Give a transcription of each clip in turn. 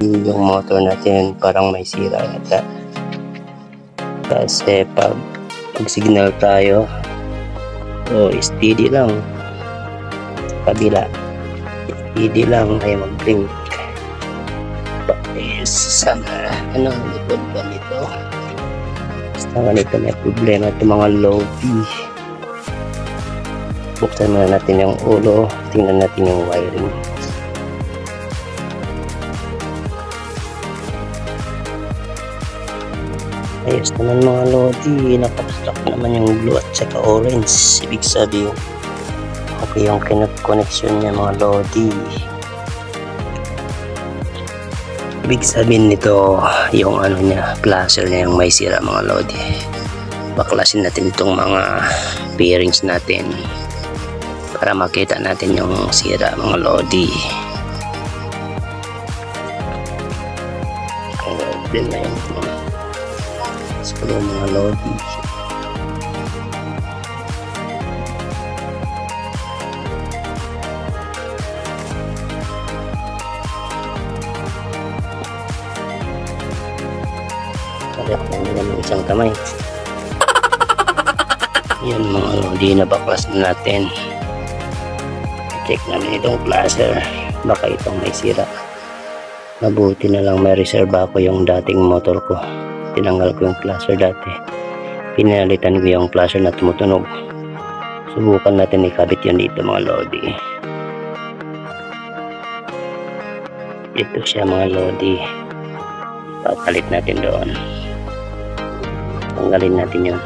Yung motor natin parang may sira yata. Kasi pag signal tayo, steady lang. Kabila, steady lang ay mag-blink. Sana, likod ba nito? Basta ganito may problema itong mga lobby. Buksan muna natin yung ulo, tingnan natin yung wiring. Ayos naman mga lodi, nakapastock naman yung blue at saka orange. Ibig sabihin, okay yung connection niya mga lodi. Ibig sabihin nito, yung niya, placer niya yung may sira mga lodi. Baklasin natin itong mga bearings natin para makita natin yung sira mga lodi. Din na yung screw mga lodi. Kaya ko ng isang kamay. Yan mga lodi, nabaklas na natin. Check namin itong placer, baka itong may sira. Mabuti na lang may reserve ako yung dating motor ko. Tinanggal ko yung placer dati, pinalitan ko yung placer na tumutunog. Subukan natin ikabit yun dito mga lodi. Ito siya mga lodi, papalit natin doon. Tanggalin natin yun.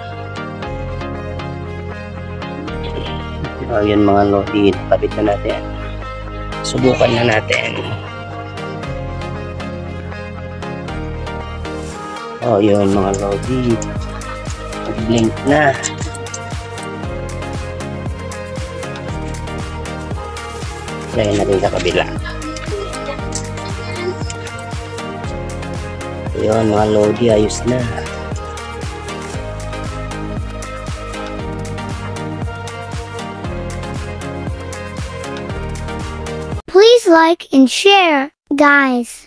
Yun mga lodi, ikabit na natin. Subukan na natin. Yun mga lodi, blink na. Lagyan natin sa kabila. Yun mga lodi, ayos na. Please like and share, guys.